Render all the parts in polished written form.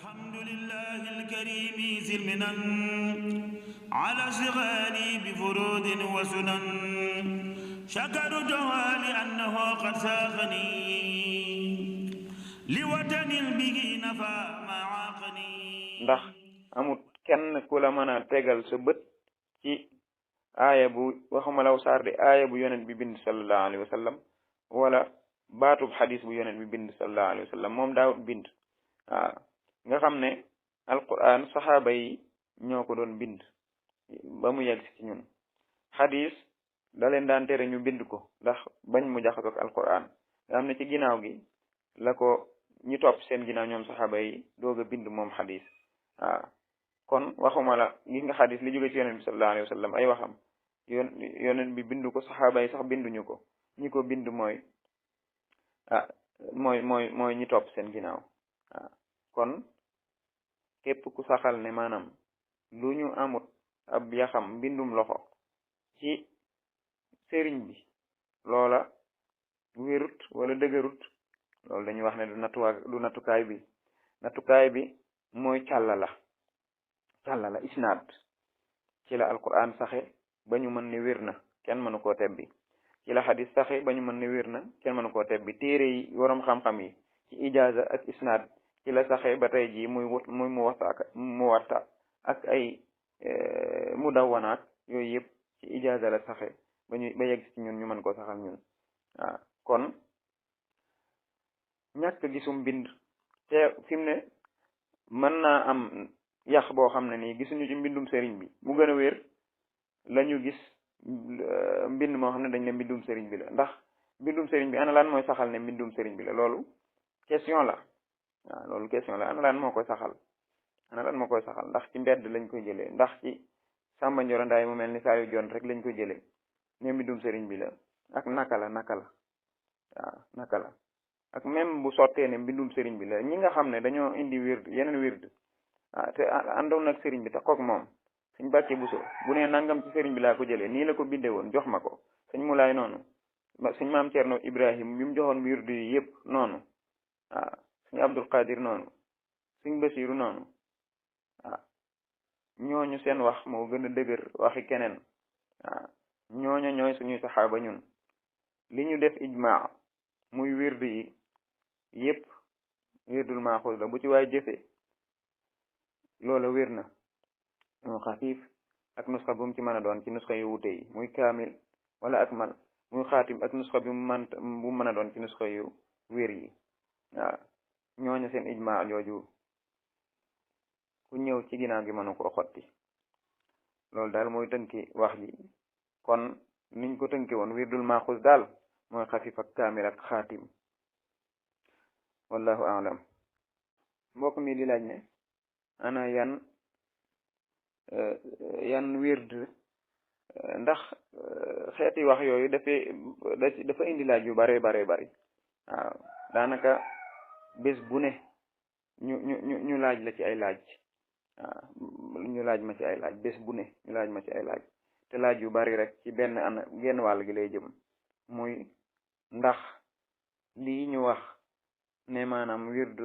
الحمد لله الكريم ذي المنن على اشتغالي بفروض وسنن شكرته لأنه قد ساقني لوطن به نفى ما عاقني ndax amut kenn ku la mën a tegal sa bët ci aaya bu waxuma law saar di aaya bu yonent bi bind sallallahu alayhi wa sallam wala baatub xadis bu yonent bi bind sallallahu alayhi wa sallam moom daawut bind waaw nga xam ne alquran saxaaba yi ñoo ko doon bind ba mu yegg ci ñun xadis da leen daan tere ñu bind ko ndax bañ mu jaxasoog alquran nga xam ne ci ginnaaw gi la ko ñi topp seen ginnaaw ñoom saxaaba yi doog a bind moom xadis waaw kon waxuma la gis nga xadis li jóge ci yonent bi sallallahu alayhi wa sallam ay waxam yonent bi bindu ko saxaaba yi sax binduñu ko ñi ko bind mooy mooy ñi topp seen ginnaaw waaw kon képp ku saxal ne maanaam lu ñu amut ab yaxam mbindum loxo ci sëriñ bi loola wérut wala dëgërut loolu dañuy wax ne du nattukaay bi mooy càllala isnaad ci la alquran saxe ba ñu mën ne wér na kenn mënu koo tebbi ci la xadis saxe ba ñu mën ne wér na kenn mënu koo tebbi téere yi waroom xam-xam yi ci ijaaza ak isnaad ci la saxe ba tey jii muy mu watta ak ay mudawwanaat yooyu yëpp ci ijaaza la saxe ba yegg ci ñun ñu mën koo saxal ñun waaw kon ñàkk gisum bind te fi mu ne mën naa am yax boo xam ne nii gisuñu ci mbindum sëriñ bi mu gën a wér la ñu gis mbind moo xam ne dañ ne mbindum sëriñ bi la ndax mbindum sëriñ bi ana lan mooy saxal ne mbindum sëriñ bi la loolu question la waaw loolu question la ana lan moo koy saxal ndax ci mbedd lañ koy jëlee ndax ci Samba Ndioro Ndaay mu mel ni saa yu jon rek lañ koy jëlee ne mbindum sëriñ bi la ak naka la ak même bu sottee ne mbindum sëriñ bi la ñi nga xam ne dañoo indi wird yeneen wird te àndoon nag sëriñ bi taxoog moom suñ bàkkee buso bu ne nangam ci sëriñ bi laa ko jëlee nii la ko bindee woon jox ma ko suñ mulaay noonu suñ maam Cerno Ibrahim bi mu joxoon wird yi yëpp noonu waaw suñ Abdul Qadir noonu suñ Basiru noonu waaw ñooñu seen wax moo gën a dëgër waxi keneen waaw ñooñu ñooy suñuy saxaaba ñun li ñu def ijmaa muy wird yi yëpp wirdul maaxuus la bu ci waay jëfee loola wér na moo xafiif ak nusxa bu mu ci mën a doon ci nusxa yu wute yi muy kaamil wala ak mal muy xaatim ak nusxa bu mu mën a doon ci nusxa yu wér yi waaw ñooñu seen ijmaa jooju ku ñëw ci ginnaaw gi mënu koo xotti loolu daal mooy tënki wax ji kon niñ ko tënki woon wirdul maaxuus daal mooy xafiif ak kaamil ak xaatim wallahu aalam mbokk mi di laaj ne ana yan wird ndax xeeti wax yooyu dafa indi laaj yu bare waaw daanaka bés bu ne ñu laaj la ci ay laaj waaw ñu laaj ma ci ay laaj bés bu ne ñu laaj ma ci ay laaj te laaj yu bari rek ci genn wàll gi lay jëm muy ndax lii ñu wax ne maanaam wird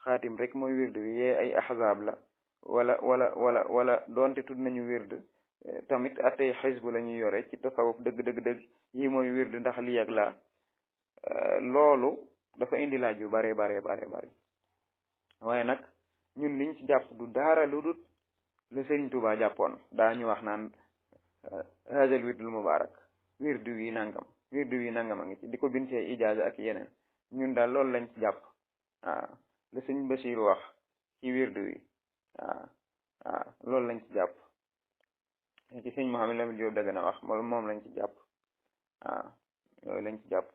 xaatim rek mooy wird bi yee ay ahzaab la wala doonte tudd nañu wird tamit atey xisbu la ñuy yore ci tasawuf dëgg yi mooy wird ndax lii ak laa loolu dafa indi laaj yu bare waaye nag ñun liñ ci jàpp du daara lu dut la Sëriñ Tuubaa jàppoon daa ñu wax naan haazal wirdul mubaarak wird wi nangam a ngi ci di ko bind ci ijaaza ak yeneen ñun daal loolu lañ ci jàpp waaw la sëñ Basiir wax ci wirdu wi waaw loolu lañ ci jàpp ci sëñ Mohamed Lamine Diop Dagana wax moom lañ ci jàpp waaw loolu lañ ci jàpp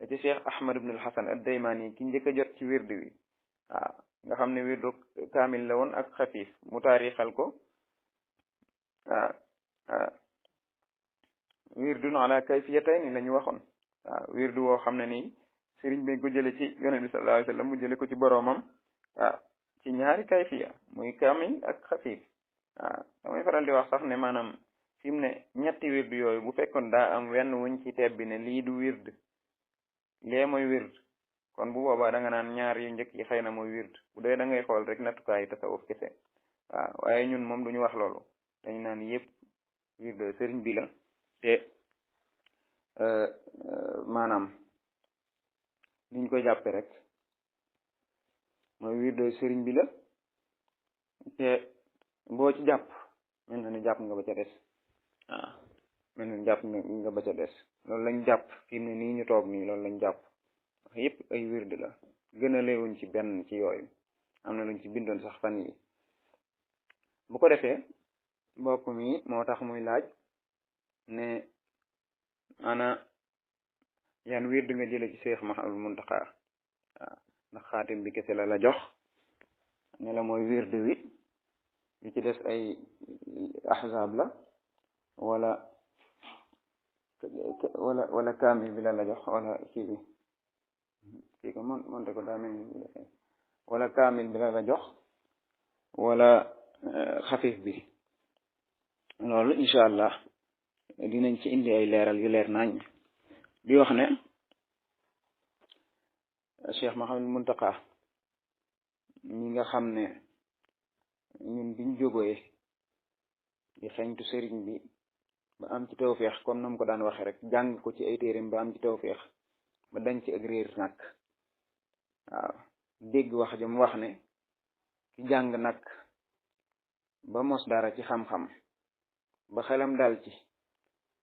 ci Cheikh Ahmad ibn al-Hasan ad-Daymani ki njëkk a jot ci wirdu wi waaw nga xam ne wirdu kaamil la woon ak xafiif mu taarixal ko waaw wirdun ala kayfiyatayn la ñu waxoon waaw wirdu woo xam ne nii sëriñ bi ko jële ci yonent bi sallallahu alayhi wa sallam mu jële ko ci boroomam waaw ci ñaari kayfiya muy kaamil ak xafiif waaw damay faral di wax sax ne maanaam fi mu ne ñetti wird yooyu bu fekkoon daa am wenn wuñ ci tebbi ne lii du wird lee mooy wird kon bu boobaa da nga naan ñaar yu njëkk yi xëy na mooy wird bu dee da ngay xool rek nattukaay tasawuf kese waaw waaye ñun moom duñu wax loolu dañu naan yëpp wird sëriñ bi la te maanaam niñ koy jàppe rek mooy wird sëriñ bi la te boo ci jàpp mel na ni jàpp nga ba ca des waaw mel na ni jàpp nga ba ca des loolu lañ jàpp fi mu ne nii ñu toog nii loolu lañ jàpp wax yëpp ay wird la gën a leewuñ ci benn ci yooyu am na luñ ci bindoon sax fan yi bu ko defee bopp mi moo tax muy laaj ne ana yan wird nga jële ci Seex Muhammadul Muntaxa waaw ndax xaatim bi kese la jox ne la mooy wird wi li ci des ay ahzaab la wala kaamil bi la jox wala kii ko monte ko daa mel ni wala kaamil bi la jox wala xafif bi loolu incha allah dinañ ci indi ay leeral yu leer nañ di wax ne Cheikh Mouhamadou Mountakha ñi nga xam ne ñun biñ jógoye di xeñtu sëriñ bi ba am ci tawféex comme nam ko daan waxe rek jàng ko ci ay téeréem ba am ci tawféex ba dañ ci ak réer nag waaw dégg wax jëm wax ne ki jàng nag ba mos dara ci xam-xam ba xelam dal ci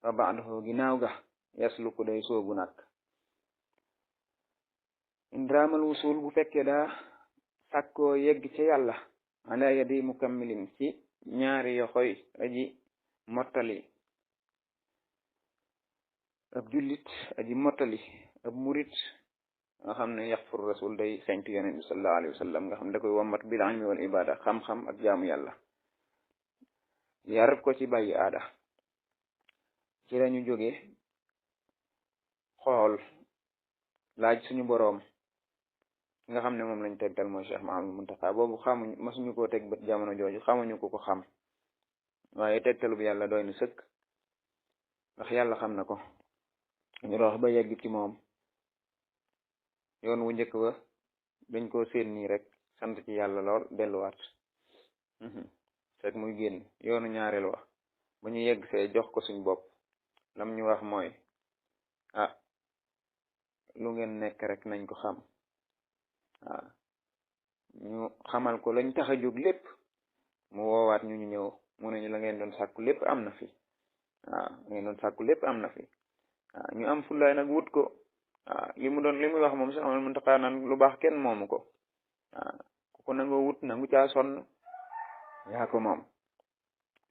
ba ba'dahu ginnaaw ga yaslu ko day soobu nag indraamal wusul bu fekkee daa sàkkoo yegg ca yàlla ala yadi mukammilin ci ñaari yoxoy aji mottali ab jullit aji mottali ab murit nga xam ne yaxfur rasul day xeñtu yonent bi sallallahu alayhi wa sallam nga xam ne da koy wammat bil ilmi wal ibada xam-xam ak jaamu yàlla yar ko ci bàyyi aada ci lañu jóge xool laaj suñu boroom nga xam ne moom lañ tegtal mooy Cheikh Mouhamadou Mountakha boobu xamuñu masuñu koo teg bët jamono jooju xamuñu ko xam waaye tegtalu bi yàlla doy na sëkk ndax yàlla xam na ko ñu dox ba yegg ci moom yoon wu njëkk ba dañ koo séen nii rek sant ci yàlla lool delluwaat fekk muy génn yoonu ñaareel wax ba ñu yegg see jox ko suñ bopp lam ñu wax mooy ah lu ngeen nekk rek nañ ko xam waaw ñu xamal ko lañ tax a jóg lépp mu woowaat ñu ñëw mu ne ñu la ngeen doon sàkku lépp am na fi waaw la ngeen doon sàkku lépp am na fi waaw ñu am fullaay nag wut ko waaw li muy wax moom sax amal Muntaxa naan lu baax kenn moomu ko waaw ku ko nangoo wut nangu caa sonn yaa ko moom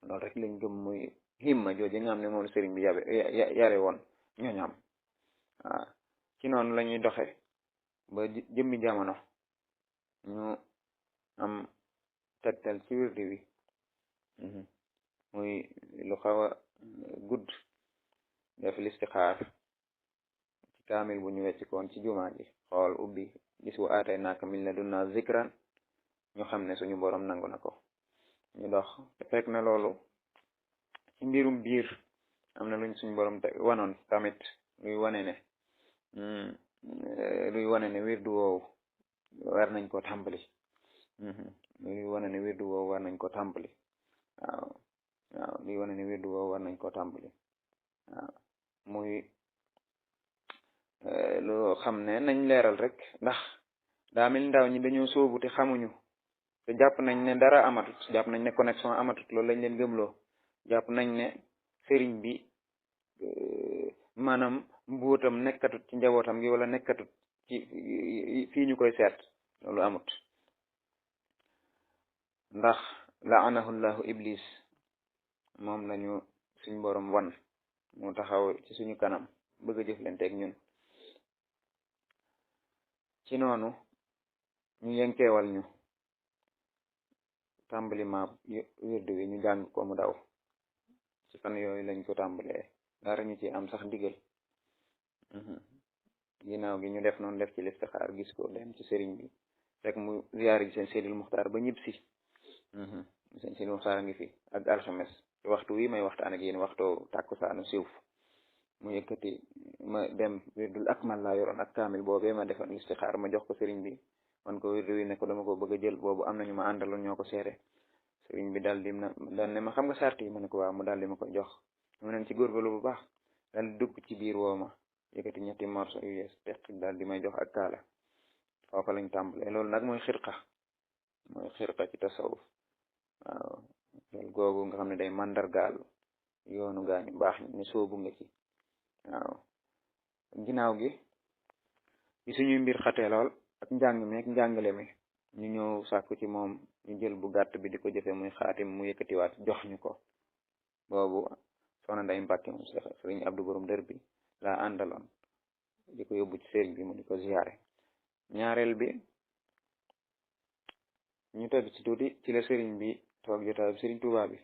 loolu rek lañ gëm muy himma jooju nga xam ne moom sëriñ bi yare woon ñooñam waaw ci noonu la ñuy doxe ba jëmmi jamono ñu am tegtal ci wirdi wi muy lu xaw a gudd def listixaar ci kaamil bu ñu wecc koon ci jumaa ji xool ubbi gis wa aatay naaka min ladunna zikran ñu xam ne suñu borom nangu na ko ñu dox te fekk na loolu ci mbirum biir am na luñ suñu borom te wanoon tamit luy wane ne wirdu woowu war nañ ko tàmbali luy wane ne wirdu woowu war nañ ko tàmbali waaw luy wane ne wirdu woowu war nañ ko tàmbali waaw muy loo xam ne nañ leeral rek ndax daa mel ndaw ñi dañoo sóobu te xamuñu te jàpp nañ ne dara amatut jàpp nañ ne connexion amatut loolu lañ leen gëmloo jàpp nañ ne sëriñ bi maanaam mbuutam nekkatut ci njabootam gi wala nekkatut ci fii ñu koy seet loolu amut ndax laanahullahu iblis moom lañu suñ borom wan mu taxaw ci suñu kanam bëgg a jëflanteeg ñun ci noonu ñu yenkeewal ñu tàmbali ma wirdu wi ñu jàng ko mu daw ci fan yooyu lañ ko tàmbalee dara ñu ci am sax ndigal ginnaaw gi ñu def noonu def ci listixaar gis ko dem ci sëriñ bi fekk mu ziyaari seen Seydil Muxtaar ba ñib si seen Seydil Muxtaar a ngi fi ak alxames ci waxtu wi may waxtaan ak yéen waxtu tàkkusaanu siwf mu yëkkati ma dem wirdul akmal laa yoroon ak kaamil boobee ma defoon listixaar ma jox ko sëriñ bi man ko wirdu wi ne ko dama ko bëgg a jël boobu am nañu ma àndaloon ñoo ko seere sëriñ bi daal ne ma xam nga sart yi ma ne ko waaw mu daal di ma ko jox mu neen ci góorgóorlu bu baax daal di dugg ci biir woo ma yëkkati ñetti morso yu yees teq daal di may jox ak kaala foofa lañ tàmbalee loolu nag mooy xirqa ci tasawuf waaw loolu googu nga xam ne day mandargaal yoonu gaañu baax ñi ne soobu nga ci waaw ginnaaw gi bi suñuy mbir xatee lool ak njàng mi ak njàngale mi ñu ñëw sàkku ci moom ñu jël bu gàtt bi di ko jëfe muy xaatim mu yëkkatiwaat jox ñu ko boobu soxna Nday Mbàkke moom sëriñ Abdu borom dër bi laa àndaloon di ko yóbbu ci sëriñ bi mu di ko ziyaare ñaareel bi ñu teg ci tuuti ci la sëriñ bi toog jotaayub sëriñ Tuuba bi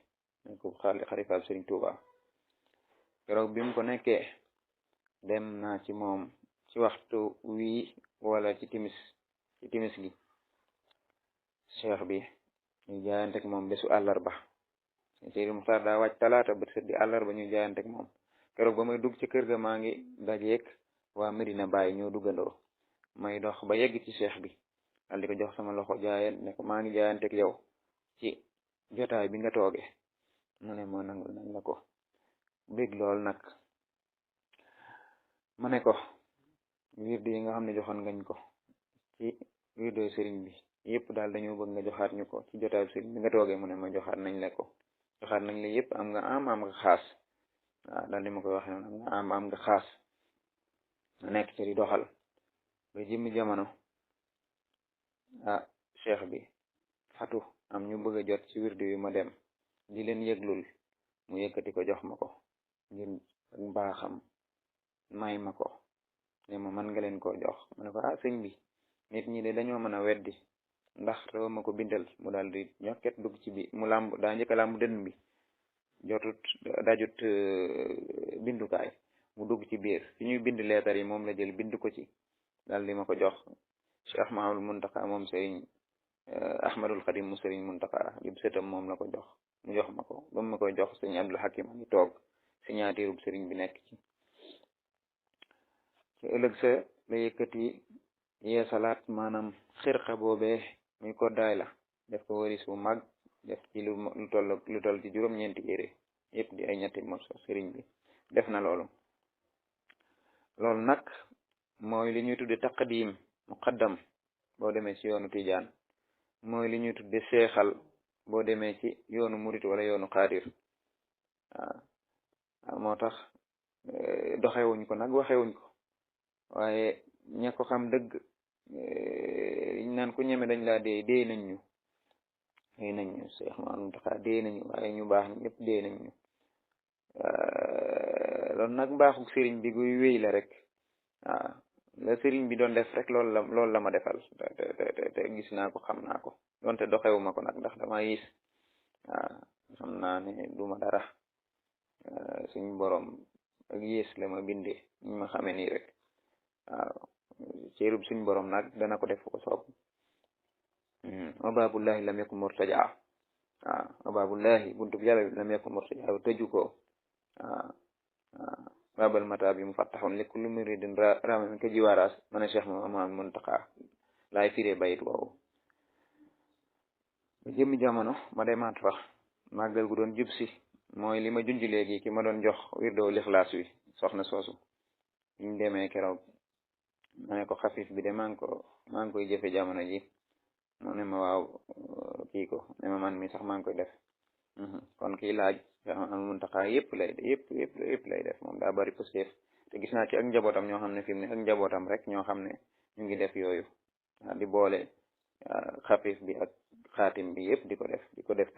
ne ko xalifaab sëriñ Tuuba keroog bi mu ko nekkee dem naa ci moom ci waxtu wii wala ci timis gi cheikh bi ñu jaayantek moom bésu àllarba Seydi Muxtaar daa wàcc talaata ba sëddi àllarba ñu jaayantek moom keroog ba may dugg ci kër ga maa ngi dajeek waa Medina Baye ñoo duggandoo may dox ba yegg ci cheikh bi dal di ko jox sama loxo jaayan ne ko maa ngi jaayantek yow ci jotaay bi nga tooge mu ne ma nangul nañ la ko bég lool nag ma ne ko wirdu yi nga xam ne joxoon ngañ ko ci wirdu sëriñ bi yëpp daal dañoo bëgg nga joxaat ñu ko ci jotaay sëriñ bi nga toogee mu ne ma joxaat nañ la ko joxaat nañ la yëpp am nga am nga xaas waaw daal di ma koy waxee noonu am nga xaas nga nekk ci di doxal ba jëmmi jamono cheikh bi fatu am ñu bëgg a jot ci wirdu yu ma dem di leen yëglul mu yëkkati ko jox ma ko ngir mbaaxam may ma ko ne ma man nga leen koo jox ma ne ko sëñ bi nit ñi de dañoo mën a weddi ndax doo ma ko bindal mu daal di ñokket dugg ci bi mu làmb daa njëkk a làmb dënn bi dajut bindukaay mu dugg ci biir fi ñuy bind leetar yi moom la jël bind ko ci daal di ma ko jox Cheikh Mahamadul Muntaka moom sëriñ Ahmadul Xadim mu sëriñ Muntaka li sëtam moom la ko jox mu jox ma ko ba mu ma koy jox sëriñ Abdul Hakim a ngi toog signature bu sëriñ bi nekk ci ëllëg sa la yëkkati yeesalaat maanaam xirqa boobee muy koddaay la def ko waris bu mag def ci lu toll ci juróom-ñeenti yére yëpp di ay ñetti morso sëriñ bi def na loolu nag mooy li ñuy tudde taqdim muqaddam boo demee ci yoonu tijaan mooy li ñuy tudde seexal boo demee ci yoonu murit wala yoonu xaadir waaw moo tax doxewuñ ko nag waxewuñ ko waaye ña ko xam dëgg ñu naan ku ñeme dañ laa dee nañ ñu Cheikh Mamadou Taxa dee nañu waaye ñu baax ñëpp dee nañ ñu loolu nag mbaaxu sëriñ bi guy wéy la rek waaw la sëriñ bi doon def rek loolu la ma defal te gis naa ko xam naa ko donte doxewuma ko nag ndax dama yis waaw xam naa ne duma dara suñ borom ak yées la ma bindee ñu ma xamee nii rek waaw cërub suñ borom nag dana ko def ko soob wa baabullahi lam yakun murtajaa waaw wa baabullahi buntub yàlla lam yakun murtajaa tëju ko waaw babal mata bi mu fattaxoon li kulli muridin ramin ka jiwaaraas man a Cheikh Mamadou Muntaqa laay firee bayit woowu ba jëmmi jamono ma demaat fa màggal gu doon jub si mooy li ma junj léegi ki ma doon jox wirdo lixlaas wi soxna soosu ñu demee keroog ma ne ko xafif bi de maa ngi koy jëfe jamono ji mu ne ma waaw kii ko ne ma man mi sax maa ngi koy def kon kii laaj Muntaxa yëpp lay def moom daa bari positif te gis naa ci ak njabootam ñoo xam ne fi mu ne ak njabootam rek ñoo xam ne ñu ngi def yooyu di boole xafif bi ak xaatim bi yëpp di ko def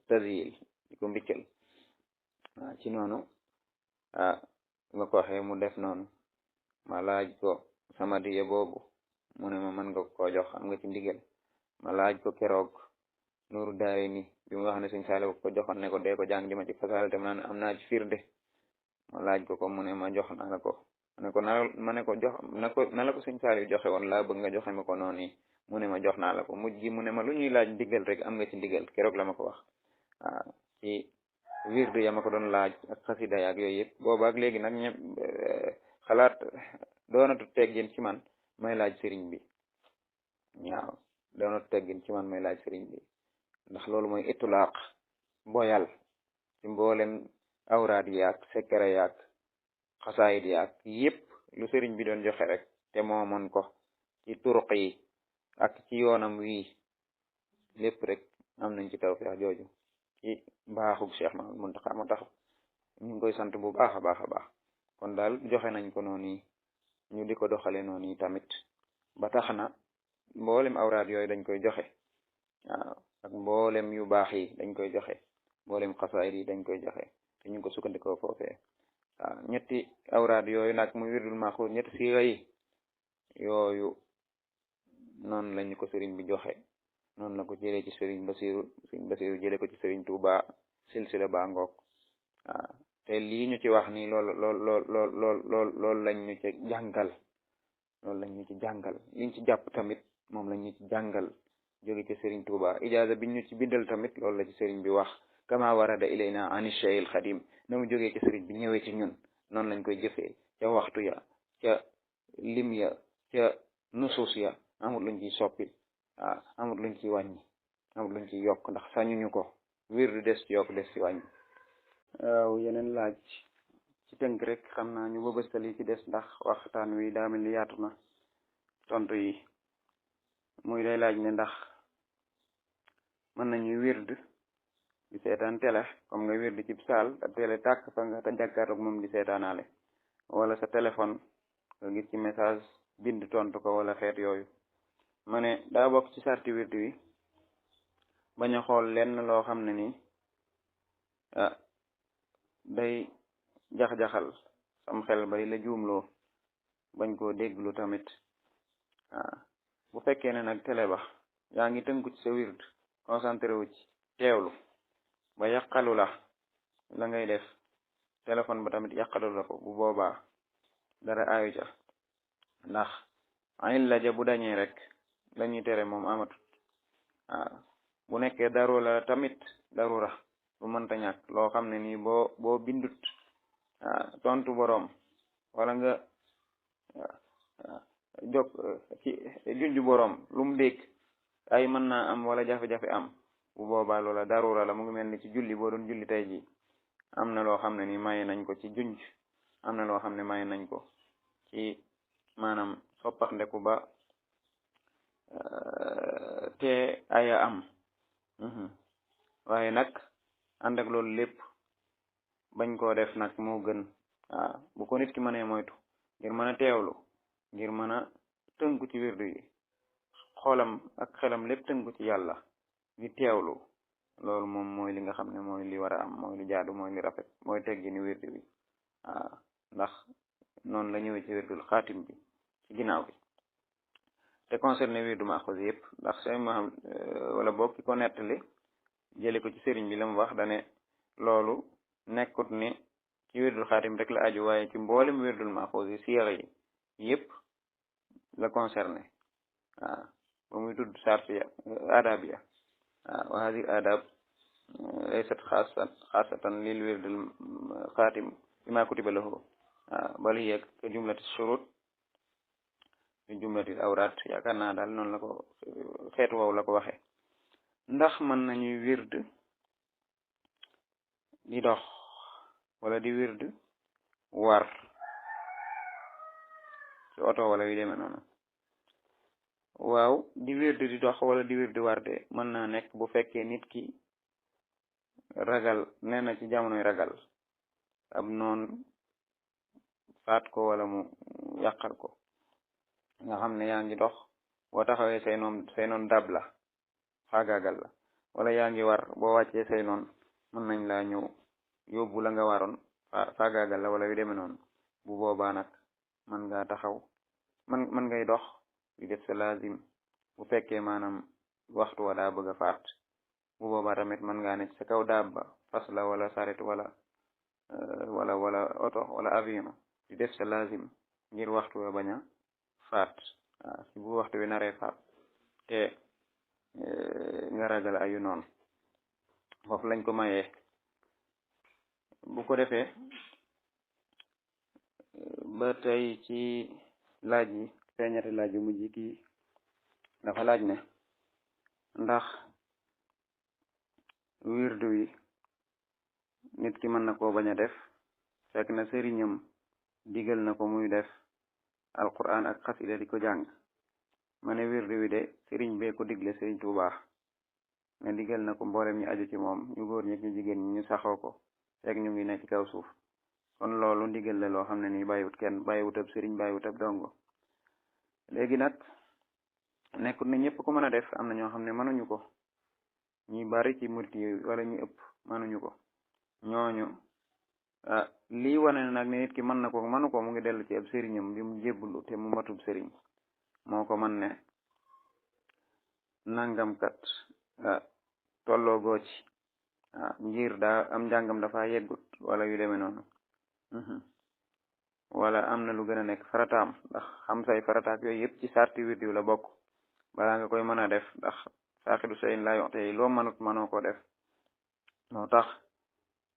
tazil di ko mbiccal waaw ci noonu nga ko waxee mu def noonu ma laaj ko sama diye boobu mu ne ma mën nga koo jox am nga ci ndigal ma laaj ko keroog Nuuru Daarayni bi mu wax ne Sëñ Saaliw ko joxoon ne ko dee ko jàng di ma ci fasal te am naa ci firnde ma laaj ko mu ne ma jox naa la ko ma ne ko jox na la ko Sëñ Saaliw joxe woon laa bëgg nga joxe ma ko noonu mu ne ma jox naa la ko mujj gi mu ne ma lu ñuy laaj ndigal rek am nga ci ndigal keroog la ma ko wax waaw ci wirdu ya ma ko doon laaj ak xasida yaak yooyu yëpp booba ak léegi nag xalaat doonatu teggin ci man may laaj sëriñ bi waaw doonatu teggin ci man may laaj sëriñ bi ndax loolu mooy itulaaq boyal ci mboolem awraad yaak sekkare yaak xasaayid yaak yëpp lu sëriñ bi doon joxe rek te moomoon ko ci turuq yi ak ci yoonam wii lépp rek am nañ ci tawfeex jooju ci baaxug Cheikh Mahamad Muntaxa moo tax ñu ngi koy sant bu baax a baax a baax kon daal joxe nañ ko noonu ñu di ko doxale noonu tamit ba tax na mboolem awraad yooyu dañ koy joxe waaw ak mboolem yu baax yi dañ koy joxe mboolem xasaayid yi dañ koy joxe te ñu ngi ko sukkandikoo foofee waaw ñetti awraad yooyu nag muy wirdul maxuus ñetti siixa yi yooyu noonu lañu ko sëriñ bi joxe noonu la ko jëlee ci sëriñ Basiru jëlee ko ci sëriñ Tuuba silsila baa ngoog waaw te lii ñu ci wax nii lool lañ ñu ci jàngal loolu lañ ñu ci jàngal liñ ci jàpp tamit moom lañ ñu ci jàngal jóge ci sëriñ Tuuba ijaaza biñ ñu ci bindal tamit loolu la ci sëriñ bi wax kama warada ilayna ani shaykhil xadim na mu jógee ci sëriñ bi ñëwee ci ñun noonu lañ koy jëfee ca waxtu ya ca lim ya ca nusuus ya amul luñ ciy soppi waaw amul luñ ciy wàññi amul luñ ciy yokk ndax sañuñu ko wir du des ci yokk des ci wàññi waaw yeneen laaj ci tënk rek xam naa ñu bëbëstal yi ci des ndax waxtaan wi daa mel ni yaatu na tontu yi muy day laaj ne ndax mën nañuy wird di seetaan télé comme nga wird ci saal te télé tàkk fa nga te jàkkaarloog moom di seetaanaale wala sa téléphone nga gis ci message bind tontu ko wala xeet yooyu ma ne daa bokk ci sarti wird wi bañ a xool lenn loo xam ne ni day jax-jaxal sam xel bari la juumloo bañ koo dégglu tamit waaw bu fekkee ne nag télé ba yaa ngi tënku ci sa wird concentré wu ci teewlu ba yàqalu la ngay def téléphone ba tamit yàqalu la ko bu boobaa dara aayu ca ndax ayin la ja bu dañee rek lañuy tere moom amatut waaw bu nekkee darura tamit darura bu mënta ñàkk loo xam ne nii boo bindut tontu boroom wala nga jog ci junj boroom lu mu dégg ay mën naa am wala jafe-jafe am bu boobaa loola darura la mu ngi mel ni ci julli boo doon julli tey ji am na loo xam ne ni maye nañ ko ci junj am na loo xam ne maye nañ ko ci maanaam soppax ndeku ba te aya am waaye nag ànd ak loolu lépp bañ koo def nag moo gën waaw bu ko nit ki mënee moytu ngir mën a teewlu ngir mën a tënku ci wirdu yi xoolam ak xelam lépp tënku ci yàlla di teewlu loolu moom mooy li nga xam ne mooy li war a am mooy li jaadu mooy li rafet mooy teggi ni wirdu bi waaw ndax noonu la ñëwee ci wirdul xaatim bi ci ginnaaw bi te concerné wirdu maxuus yëpp ndax say ma wala boog ki ko nettali jële ko ci sëriñ bi la mu wax dane loolu nekkut ni ci wirdul xaatim rek la aju waaye ci mboolem wirdul maxuus yi siyax yi yëpp la concerné waaw ba muy tudd sart ya adab ya waaw wa hadi adab laysat xaasatan lil wirdul xaatim bima kutiba lahu waaw bal hiya ka jumlati shurut fi jumlati awraat yaakaar naa daal noonu la ko xeetu wow la ko waxee ndax mën nañuy wird di dox wala di wird war ci oto wala yu demee noonu waaw di wird di dox wala di wird war de mën naa nekk bu fekkee nit ki ragal nee na ci jamonoy ragal ab noon faat ko wala mu yàqal ko nga xam ne yaa ngi dox boo taxawee say noon dab la xaagaagal la wala yaa ngi war boo wàccee say noon mën nañ laa ñëw yóbbu la nga waroon faagaagal la wala yu demee noonu bu boobaa nag mën ngaa taxaw mën ngay dox di def sa lazim bu fekkee maanaam waxtu wa daa bëgg a faat bu boobaa tamit mën ngaa nekk sa kaw dabba fas la wala saret wala oto wala avion di def sa lazim ngir waxtu wa bañ a faat waaw si bu waxtu wi naree faat te nga ragal ayu noonu foofu lañ ko mayee bu ko defee ba tey ci laaj yi feeñati laaj yu mujj kii dafa laaj ne ndax wirdu wi nit ki mën na koo bañ a def fekk na sëriñam digal na ko muy def alquran ak xasida di ko jàng ma ne wirdu wi de sëriñ bee ko digle sëriñ Tuubaa ne digal na ko mboolem ñu aju ci moom ñu góor ñi ñu jigéen ñi ñu saxoo ko fekk ñu ngi nekk ci kaw suuf kon loolu ndigal la loo xam ne nii bàyyiwut kenn bàyyiwut ab sëriñ bàyyiwut ab dongo léegi nag nekkut ne ñëpp ko mën a def am na ñoo xam ne mënuñu ko ñi bari ci murit yi wala ñu ëpp mënuñu ko ñooñu lii wane na nag ne nit ki mën na ko mënu ko mu ngi dellu ci ab sëriñam bi mu jébbulu te mu matub sëriñ moo ko man ne nangam kat tolloo goo ci ngir daa am njàngam dafa yeggut wala yu demee noonu wala am na lu gën a nekk farataam ndax xam say farataak yooyu yëpp ci sarti wird yu la bokk balaa nga koy mën a def ndax saaxidu sayin laa yoxte yi loo mënut mënoo ko def moo tax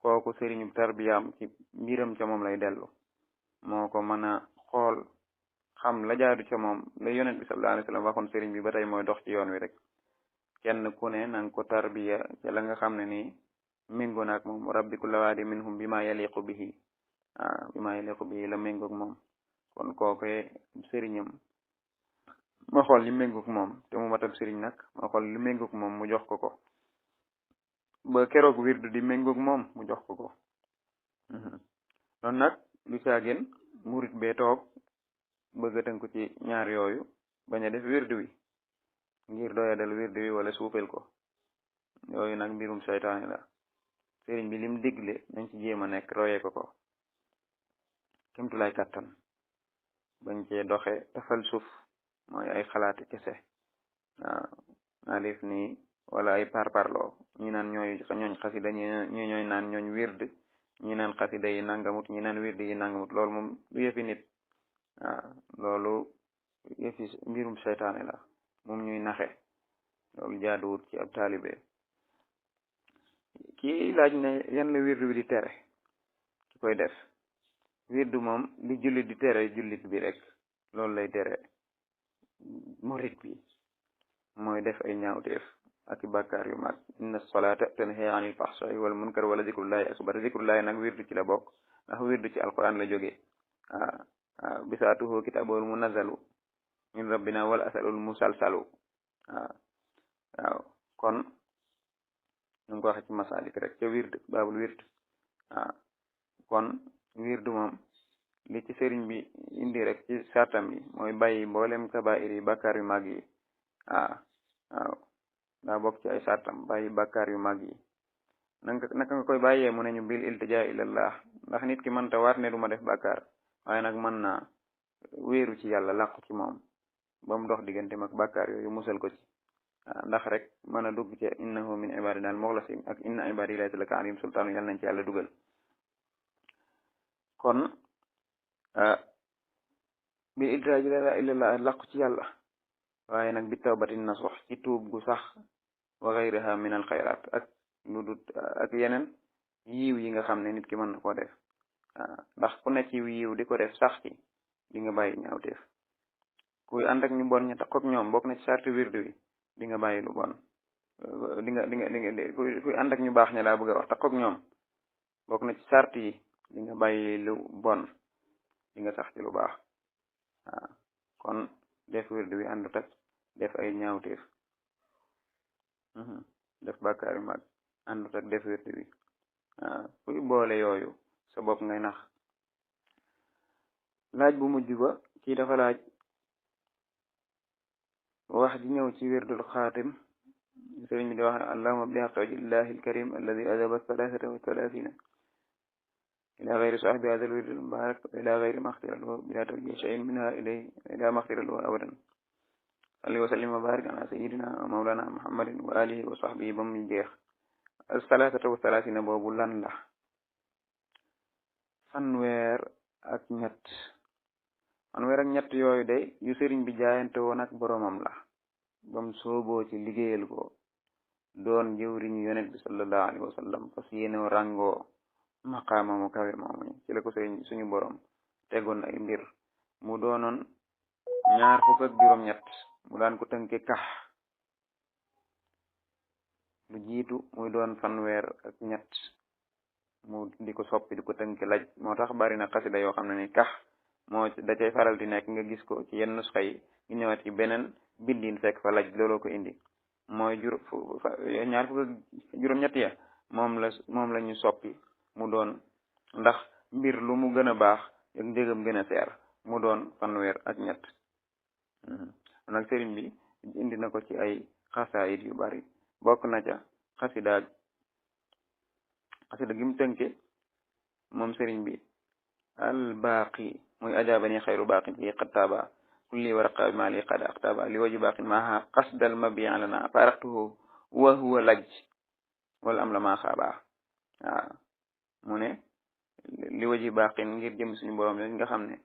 kooku sëriñu tarbiyaam ci mbiram ca moom lay dellu moo ko mën a xool xam la jaadu ca moom la yonent bi sallallahu alayhi wasallam waxoon sëriñ bi ba tey mooy dox ci yoon wi rek kenn ku ne nanga ko tarbiya ca la nga xam ne nii méngoo naak moom rabbi kulla waadi minhum bi ma yaliqu bihi la méngoog moom kon kooke sëriñam ma xool li méngoog moom te mu matab sëriñ nag ma xool li méngoog moom mu jox ko ba keroog wirdu di méngoog moom mu jox ko noonu nag lu caagin murit bee toog bëgg a tënku ci ñaar yooyu bañ a def wirdu wi ngir doya dal wirdu wi wala suufel ko yooyu nag mbirum seytaane la sëriñ bi lim digle nañ ci jéem a nekk royee ko kemtulay kàttan bañ cee doxe tafal suuf mooy ay xalaati kese naa def nii wala ay parparloo ñi naan ñooñ xasida ñi ñooy naan ñooñ wird ñi naan xasida yi nangamut ñi naan wird yi nangamut loolu moom du yëfi nit loolu yëfi mbirum seytaane la moom ñuy naxe loolu jaaduwut ci ab taalibe kii laaj ne yan la wirdu bi di tere ki koy def wirdu moom li jullit di tere jullit bi rek loolu lay tere murit bi mooy def ay ñaawteef ak i bàkkaar yu mag inna solata tanha anil fahsai wal munkar wala zikrullahi akbar zikrullahi nag wirdu ci la bokk ndax wirdu ci alquran la jógee bisaatuhu kitabul munazzalu min rabbina wal asalul musalsalu waaw kon ñu ngi ko waxe ci masalik rek ca wird baabul wird kon wirdu moom li ci sëriñ bi indi rek ci sartam yi mooy bàyyi mboolem kabair yi bàkkaar yu mag yi waaw daa bokk ci ay sartam bàyyi bàkkaar yu mag yi naka nga koy bàyyee mu ne ñu bil iltija ilallah ndax nit ki mënta waat ne du ma def bàkkaar waaye nag mën naa wéeru ci yàlla làqu ci moom ba mu dox digganteem ak bàkkaar yooyu musal ko ci ndax rek mën a dugg ci innahu min ibadina al mughlasin ak inna ibadi laysa laka alayhim sultaanu yàlla nañ ci yàlla dugal kon bi iltija la ilallah làqu ci yàlla waaye nag bi tawbatin nasuh ci tuub gu sax wa ghayriha min al xayrat ak lu dut ak yeneen yiiw yi nga xam ne nit ki mën na koo def ndax ku ne ci yiiw di ko def sax ci di nga bàyyi ñaawteef kuy ànd ak ñu bon ña tax ak ñoom bokk na ci sarti wirdu wi di nga bàyyi lu bon kuy ànd ak ñu baax ña laa bëgg a wax tax ak ñoom bokk na ci sart yi di nga bàyyi lu bon di nga sax ci lu baax kon def wirdu wi àndut ak def ay ñaawteef def bàkkaar yu mag àndut ak def wirdu wi kuy boole yooyu sa bopp ngay nax laaj bu mujj ba kii dafa laaj wax ji ñëw ci wirdul xaatim sëriñ bi di wax ne allahumma bi haqqi wajhillahi alkarim alladi adaba thalathata wa thalathina ila ghayri sahibi hadha alwird almubarak ila ghayri maxtira lahu bila tawjih shay'in minha ilayhi ila maxtira lahu abadan salli wa sallim wa barik ala sayidina wa mawlana muhammadin wa alihi wa sahbihi ba mu jeex thalathata wa thalathina boobu lan la fanweer ak ñett yooyu de yu sëriñ bi jaayante woon ak boroomam la bam sooboo ci liggéeyal ko doon jëwriñu yonent bi sallallahu alayhi wa sallam fas yéene rangoo maqaama mu kawe moomu ci la ko suñu borom tegoon ay mbir mu doonoon 26 mu daan ko tënke kax lu jiitu muy doon 32 mu di ko soppi di ko tënke laj moo tax bari na xasida yoo xam ne ni kax moo da cay faral di nekk nga gis ko ci yenn nusxa yi ñu ñëwaat ci beneen bindin fekk fa laj looloo ko indi mooy 27 ya moom la ñu soppi mu doon ndax mbir lu mu gën a baax ak njëgam gën a seer mu doon 32 nag sëriñ bi indi na ko ci ay xasaayit yu bari bokk na ca xasida gi mu tënke moom sëriñ bi al baaqi muy ajaabani xayru baaqin fi qattaaba kulli waraqa ma li qad aqtaba li waji baaqin maaha qasdal mabi lana faraqtuhu wa huwa laj wala am la maa xaabaa waaw mu ne li waji baaqin ngir jëm suñu borom lañ nga xam ne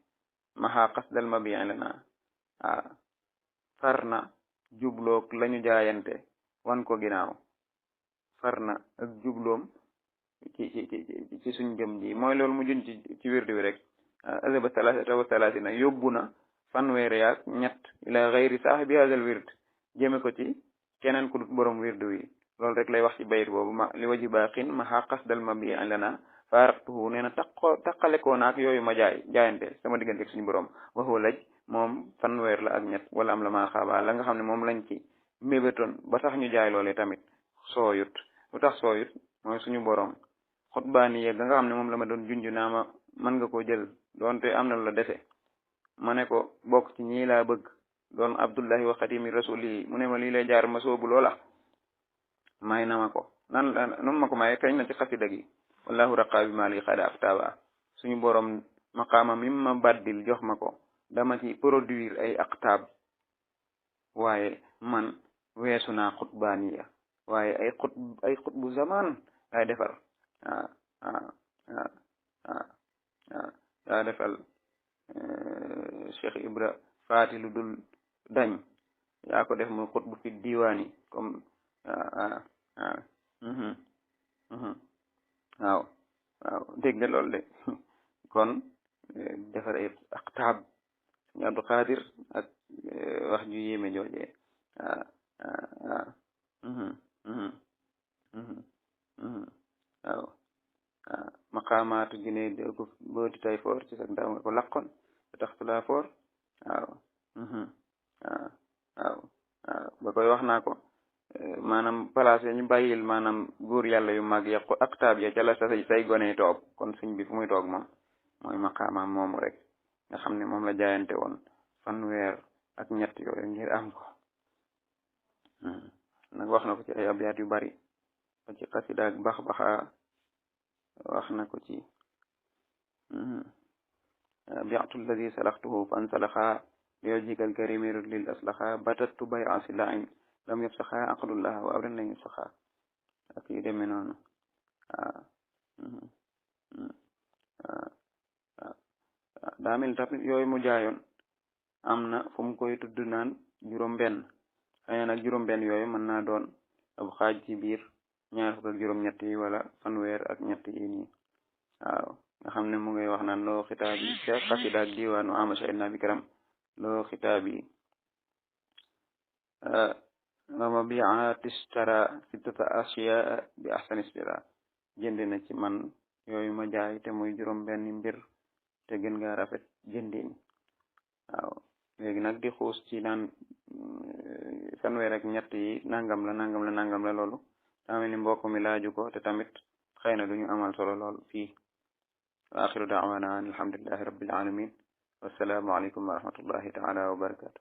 maaha qasdal mabi lana waaw far na jubloog lañu jaayante wan ko ginnaaw far na ak jubloom ci suñ jëm ji mooy loolu mu jun ci wirdu wi rek azaba salasata wa salasina yóbbu na 3 ila gayri saaxibi hadal wird jëme ko ci keneen ku dut borom wirdu wi loolu rek lay wax ci bayit boobu ma li waji baaxin ma xaqas dal ma bi lana faaraqtuhu nee na taqalekoo naak yooyu ma jaayante sama diggante ak suñu borom waxoo laj moom 3 la ak ñett wala am la maa xaaba la nga xam ne moom lañ ci mébétoon ba tax ñu jaay loolee tamit sooyut lu tax sooyut mooy suñu borom xutbaani yeeg nga xam ne moom la ma doon junj naa ma mën nga ko jël doonte am na lu la dese ma ne ko bokk ci ñii laa bëgg doon abdullahi wa xatimi rasuli mu ne ma lii lay jaar ma soobu loola may na ma ko nu ma ko maye feeñ na ci xasida gi wallahu raqa bi ma li xada aktaba suñu borom maqaama mi ma baddil jox ma ko dama ci produire ay aqtaab waaye man weesu naa xutbaaniya waaye ay xutbu zaman lay defar yaa defal Cheikh Ibra faati lu dul dañ yaa ko def muy xutbu fi diwaani comme waaw dégg nga loolu de kon defar ay aqtaab ñu Abdu Xaadir ak wax ju yéeme joojee waaw maqaamaatu gine ko booti tay foor ci sax ndaw nga ko laqoon te tax laa foor waaw ba koy wax naa ko maanaam place ñu bàyyil maanaam góor yàlla yu mag ya aqtaab ya ca la say gone toog kon sëñ bi fu muy toog moom mooy maqaamaam moomu rek nga xam ne moom la jaayante woon 3 yooyu ngir am ko nag wax na ko ci ay abyaat yu bari ba ci xasida ak bax-baxa wax na ko ci bi'tu alladi salaxtuhu fa ansalaxa liyojikal karimi lil aslaxa batattu bay asilain lam yafsaxa aqdullah wa abdan lam yafsaxa ak yu demee noonu daa mel tamit yooyu mu jaayoon am na fu mu koy tudd naan juróom-benn xëy na nag juróom-benn yooyu mën naa doon ab xaaj ci biir 28 yi wala 3 yi nii waaw nga xam ne mu ngay wax naan loo xitaab yi ca xasida ak diwaanu ama shahidna bi karam loo xitaab yi wama biatistara sittata ashiya bi ahsani istira jënd na ci man yooyu ma jaay te muy juróom-benn mbir te gën nga rafet jëndin waaw léegi nag di xuus ci naan 3 yi nangam la loolu daa mel ni mbokk mi laaju ko te tamit xëy na duñu amal solo lool fii wa axiru daawana an alhamdulillahi rabbil alamin wassalaamu aleykum wa rahmatullahi taala wa barakatu